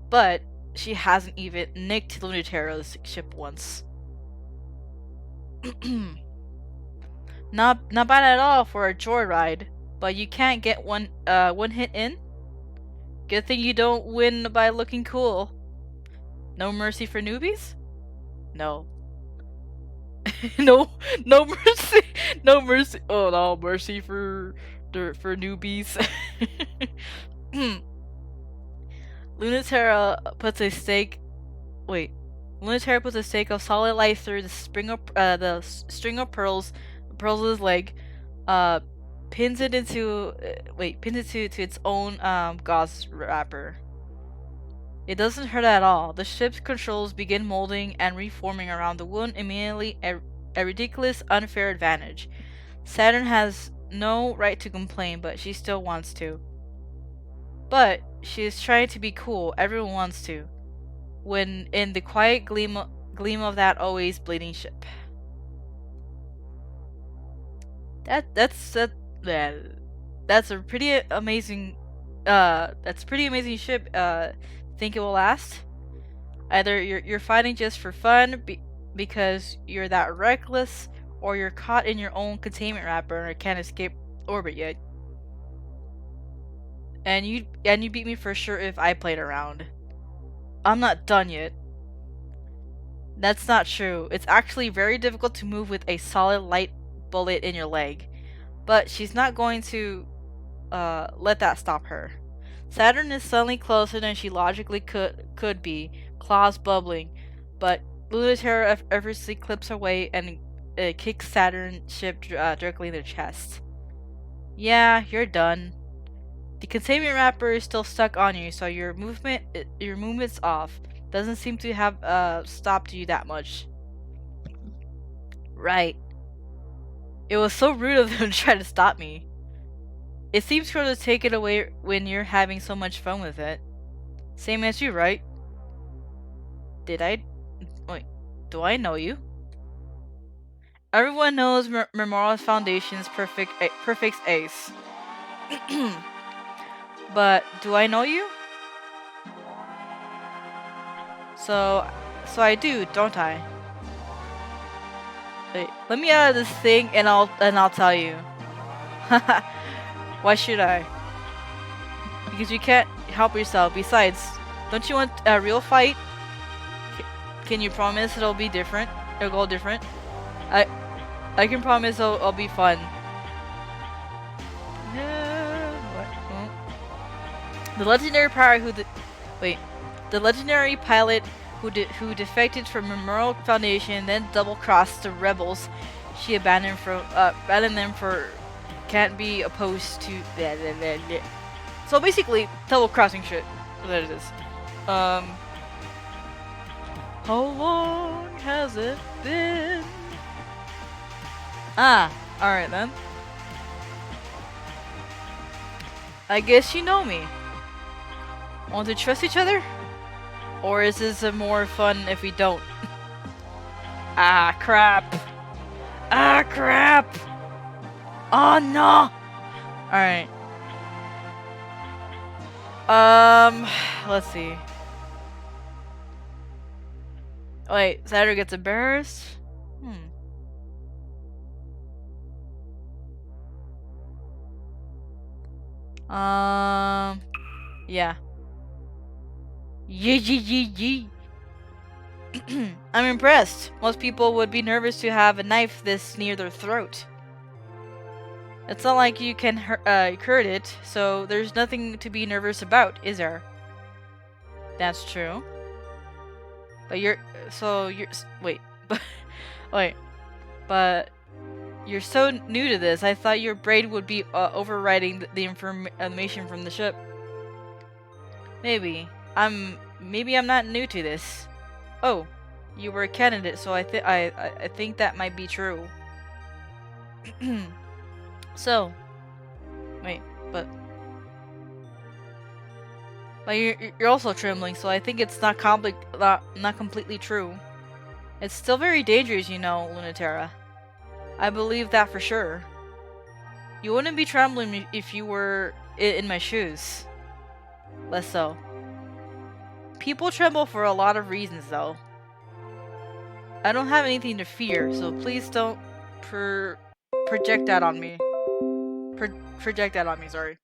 But she hasn't even nicked Lunaterra's ship once. Not bad at all for a joyride, but you can't get one hit in? Good thing you don't win by looking cool. No mercy for newbies? No. no mercy. No mercy. Oh no, mercy for newbies. Lunaterra puts a stake. Wait. Lunaterra puts a stake of solid light through the string of pearls. Pearls' leg. Pins it to its own gauze wrapper. It doesn't hurt at all. The ship's controls begin molding and reforming around the wound, immediately a ridiculous, unfair advantage. Saturn has no right to complain, but she still wants to. But she is trying to be cool. Everyone wants to. When in the quiet gleam of that always bleeding ship. That's a pretty amazing. That's a pretty amazing ship. Think it will last? Either you're fighting just for fun because you're that reckless, or you're caught in your own containment wrapper and can't escape orbit yet. And you beat me for sure if I played around. I'm not done yet. That's not true. It's actually very difficult to move with a solid light bullet in your leg. But she's not going to let that stop her. Saturn is suddenly closer than she logically could be, claws bubbling, but Lunatera effortlessly clips away and kicks Saturn's ship directly in the chest. Yeah, you're done. The containment wrapper is still stuck on you, so your movement's off. Doesn't seem to have stopped you that much. Right. It was so rude of them to try to stop me. It seems cruel to take it away when you're having so much fun with it. Same as you, right? Wait, do I know you? Everyone knows Memorial Foundation's perfect ace. But do I know you? So I do, don't I? Wait, let me out of this thing and I'll tell you. Why should I? Because you can't help yourself. Besides, don't you want a real fight? Can you promise it'll be different? It'll go different? I can promise it'll be fun. The legendary pilot the legendary pilot who defected from Memorial Foundation, then double-crossed the rebels she abandoned them for can't be opposed to. So basically, double-crossing shit. That it is. How long has it been? Alright then. I guess you know me. Want to trust each other? Or is this more fun if we don't? Crap. Crap. Oh no. Alright. Let's see. Wait, Saturn gets embarrassed? Yeah. Yee. I'm impressed. Most people would be nervous to have a knife this near their throat. It's not like you can hurt it, so there's nothing to be nervous about, is there? That's true. But but you're so new to this. I thought your brain would be overriding the information from the ship. Maybe I'm not new to this. Oh, you were a candidate, so I think that might be true. So, but you're also trembling, so I think it's not completely true. It's still very dangerous, you know, Lunatera. I believe that for sure. You wouldn't be trembling if you were in my shoes. Less so. People tremble for a lot of reasons, though. I don't have anything to fear, so please don't project that on me. Project that on me, sorry.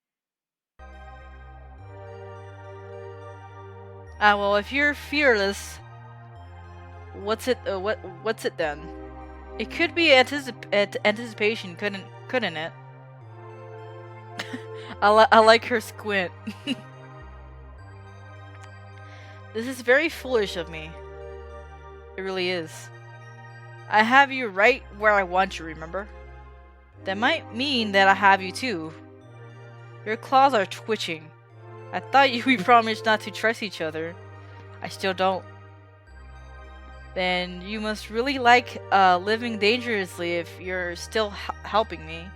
Well, if you're fearless, what's it then? It could be anticipation, couldn't it? I like her squint. This is very foolish of me. It really is. I have you right where I want you, remember? That might mean that I have you too. Your claws are twitching. I thought we promised not to trust each other. I still don't. Then you must really like living dangerously if you're still helping me.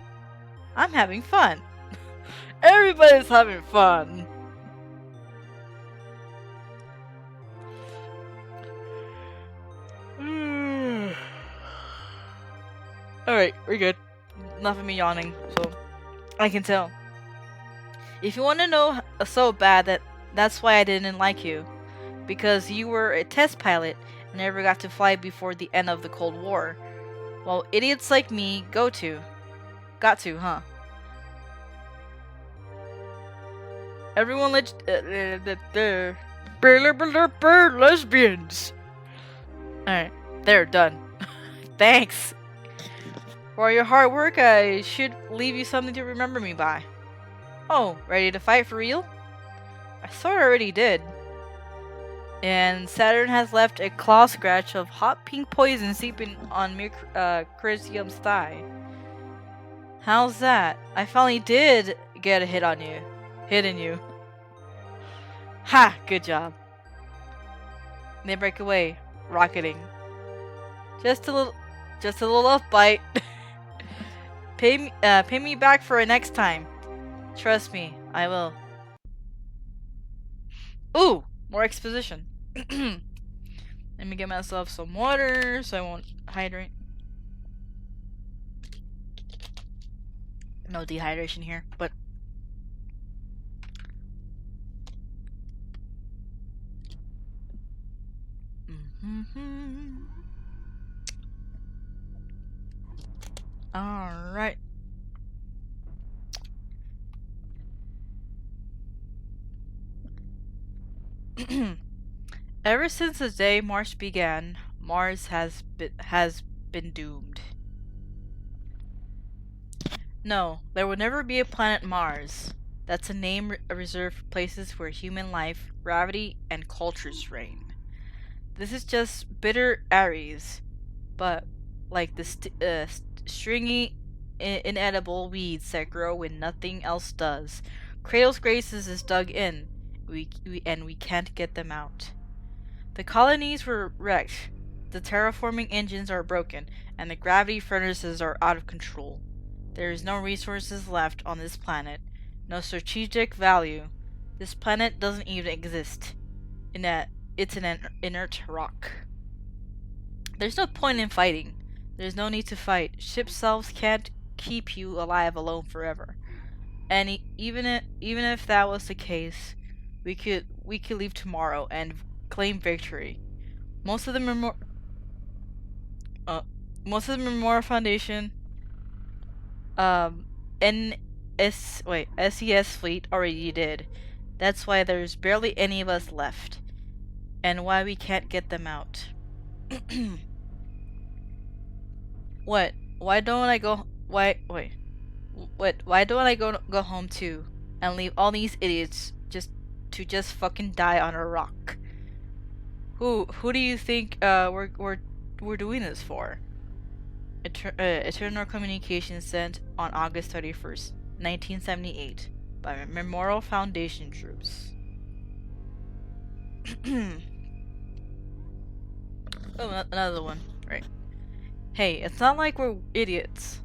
I'm having fun. Everybody's having fun. Alright, we're good. Enough of me yawning, so I can tell. If you want to know so bad, that's why I didn't like you. Because you were a test pilot and never got to fly before the end of the Cold War. Well, idiots like me got to, huh? Everyone lesbians. Alright, they're done. Thanks. For your hard work, I should leave you something to remember me by. Oh, ready to fight for real? I sort of already did. And Saturn has left a claw scratch of hot pink poison seeping on Crisium's thigh. How's that? I finally did get a hit on you. Hitting you. Ha! Good job. They break away, rocketing. Just a little off bite. Pay me back for it next time. Trust me, I will. Ooh, more exposition. Let me get myself some water so I won't hydrate. No dehydration here, but all right. Ever since the day Mars began, Mars has been doomed. No, there will never be a planet Mars. That's a name reserved for places where human life, gravity, and cultures reign. This is just bitter Aries, but like the stringy, inedible weeds that grow when nothing else does. Kratos Graces is dug in, and we can't get them out. The colonies were wrecked, the terraforming engines are broken, and the gravity furnaces are out of control. There is no resources left on this planet, no strategic value. This planet doesn't even exist. It's an inert rock. There's no point in fighting. There's no need to fight. Ship selves can't keep you alive alone forever. And even if that was the case, we could leave tomorrow and claim victory. Most of the Memorial Foundation SES fleet already did. That's why there's barely any of us left. And why we can't get them out. What? Why don't I go why don't I go home too and leave all these idiots just fucking die on a rock? Who do you think we're doing this for? Eternal Communications sent on August 31st, 1978 by Memorial Foundation troops. Oh, another one. Right. Hey, it's not like we're idiots.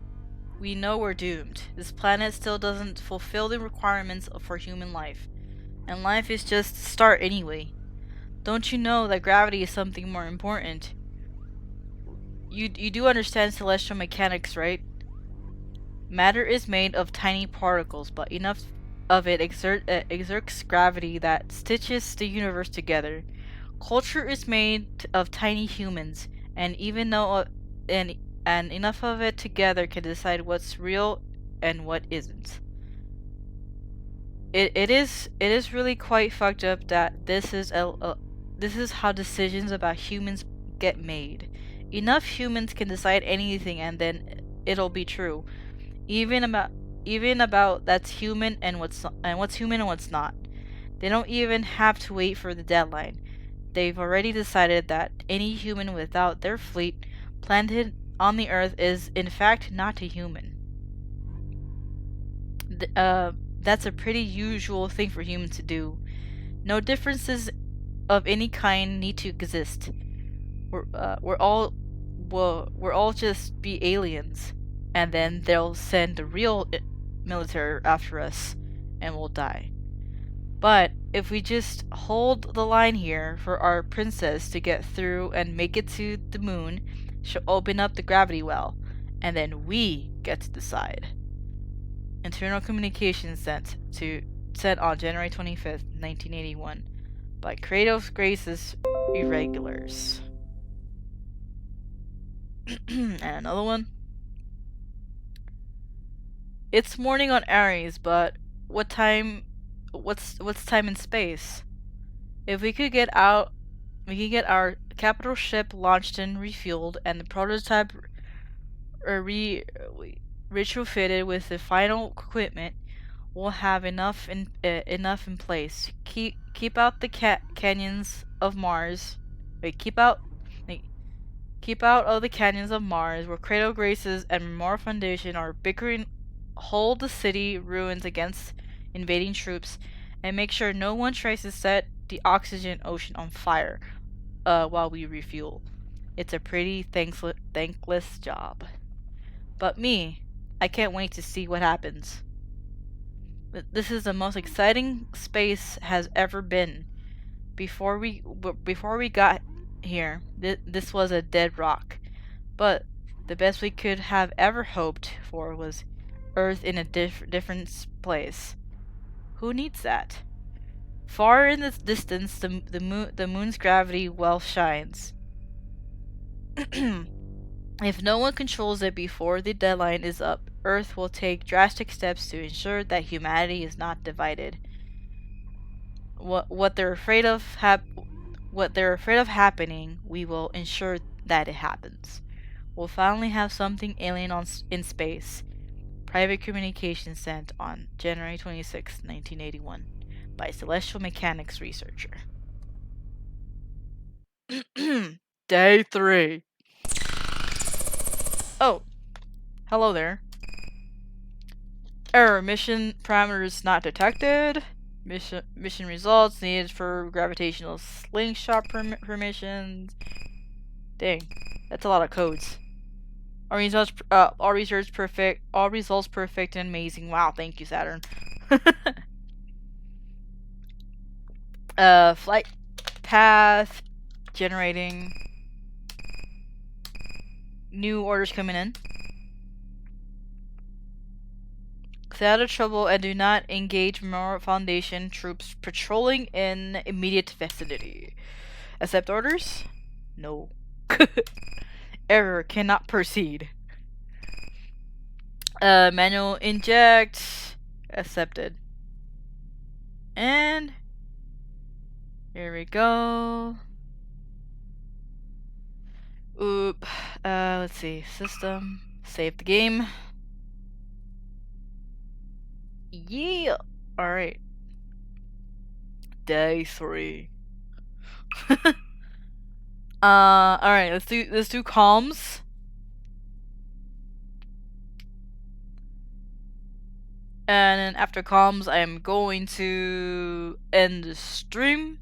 We know we're doomed. This planet still doesn't fulfill the requirements for human life. And life is just a start anyway. Don't you know that gravity is something more important? You do understand celestial mechanics, right? Matter is made of tiny particles, but enough of it exerts gravity that stitches the universe together. Culture is made of tiny humans, and even though and enough of it together can decide what's real and what isn't. It is really quite fucked up that this is how decisions about humans get made. Enough humans can decide anything and then it'll be true. Even about that's human and what's human and what's not. They don't even have to wait for the deadline. They've already decided that any human without their fleet planted on the Earth is in fact not a human. That's a pretty usual thing for humans to do. No differences of any kind need to exist. We're all just be aliens, and then they'll send the real military after us, and we'll die. But if we just hold the line here for our princess to get through and make it to the moon, she'll open up the gravity well, and then we get to decide. Internal Communications sent on January 25th, 1981 by Kratos Grace's Irregulars. And another one. It's morning on Aries, but what's time in space? If we could get out, we could get our capital ship launched and refueled, and the prototype retrofitted with the final equipment, we'll have enough in place. Keep out the canyons of Mars. Wait, keep out of the canyons of Mars, where Cradle Graces and Memorial Foundation are bickering. Hold the city ruins against invading troops, and make sure no one tries to set the oxygen ocean on fire while we refuel. It's a pretty thankless job. But I can't wait to see what happens. This is the most exciting space has ever been. Before we got here, this was a dead rock. But the best we could have ever hoped for was Earth in a different place. Who needs that? Far in the distance, the moon's gravity well shines. If no one controls it before the deadline is up, Earth will take drastic steps to ensure that humanity is not divided. What they're afraid of happening, we will ensure that it happens. We'll finally have something alien in space. Private communication sent on January 26, 1981, by Celestial Mechanics researcher. Day 3. Oh, hello there. Error, mission parameters not detected. Mission results needed for gravitational slingshot permissions. Dang, that's a lot of codes. All results perfect and amazing. Wow, thank you, Saturn. Flight path generating. New orders coming in. Stay out of trouble and do not engage Memorial Foundation troops patrolling in immediate vicinity. Accept orders? No. Error, cannot proceed. Manual inject. Accepted. And here we go. Oop. Let's see. System. Save the game. Yeah. Alright. Day 3. Alright, let's do comms. And then after comms, I am going to end the stream,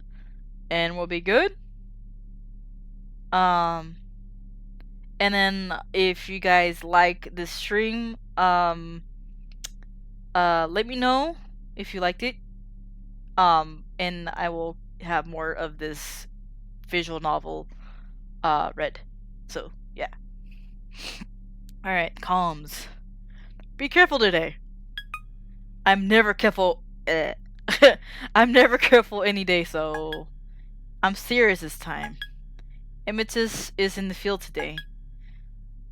and we'll be good. And then if you guys like this stream, let me know if you liked it. And I will have more of this visual novel read. So, yeah. Alright, comms. Be careful today. I'm never careful. I'm never careful any day, so I'm serious this time. Emitus is in the field today.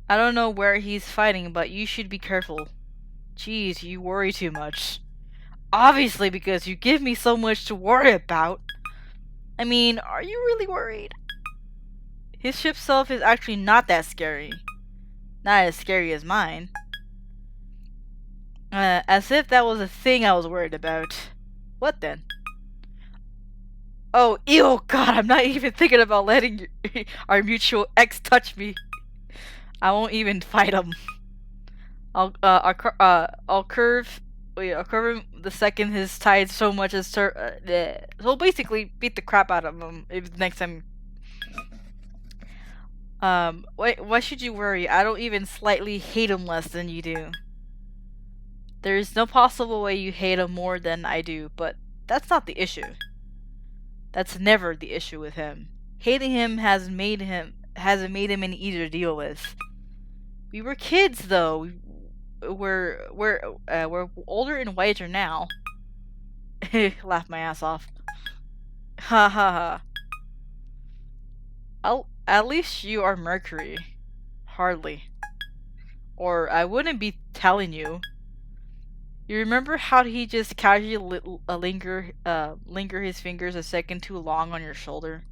I don't know where he's fighting, but you should be careful. Jeez, you worry too much. Obviously, because you give me so much to worry about. I mean, are you really worried? His ship self is actually not that scary. Not as scary as mine. As if that was a thing I was worried about. What then? Oh, ew, God, I'm not even thinking about letting our mutual ex touch me. I won't even fight him. I'll curve him the second his tide so much as so basically beat the crap out of him if next time. Wait, why should you worry? I don't even slightly hate him less than you do. There's no possible way you hate him more than I do, but that's not the issue. That's never the issue with him. Hating him hasn't made him any easier to deal with. We were kids, though. We're older and wiser now. Laugh my ass off. Ha ha ha. At least you are Mercury. Hardly. Or I wouldn't be telling you. You remember how he just casually linger his fingers a second too long on your shoulder?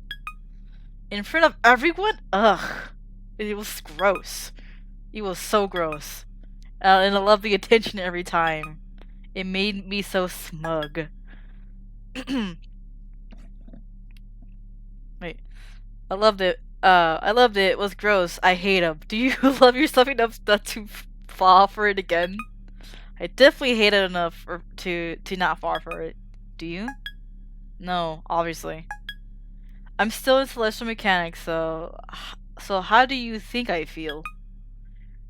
In front of everyone? Ugh. It was gross. He was so gross. And I love the attention every time. It made me so smug. Wait. I loved it. I loved it. It was gross. I hate him. Do you love yourself enough not to fall for it again? I definitely hate it enough to not fall for it. Do you? No, obviously. I'm still in celestial mechanics, so how do you think I feel?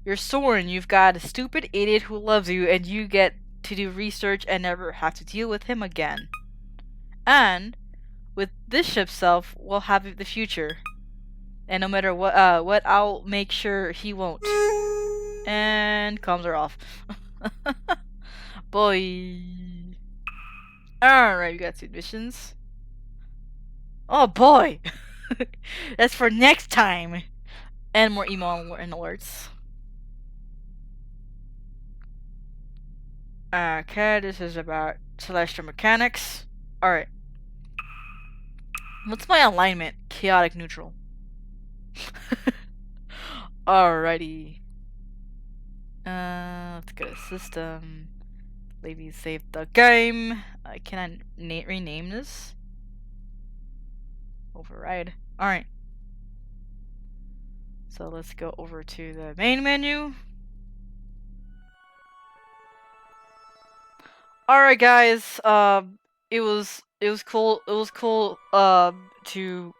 You're Soren. You've got a stupid idiot who loves you, and you get to do research and never have to deal with him again. And with this ship self, we'll have the future. And no matter what, I'll make sure he won't. And comms are off. Boy. Alright, we got 2 missions. Oh boy! That's for next time! And more email and alerts. Okay, this is about celestial mechanics. Alright. What's my alignment? Chaotic neutral. Alrighty. Let's go to system. Maybe save the game. Can I rename this? Override. Alright. So let's go over to the main menu. Alright guys, it was cool to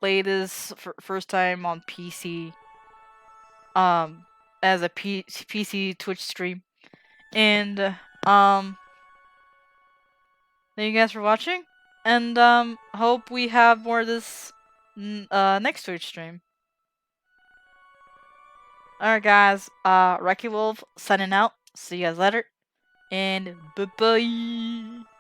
play this for first time on PC as a PC Twitch stream. And thank you guys for watching, and hope we have more of this next Twitch stream. Alright guys, Raiki Wolve signing out. See you guys later, and bye bye.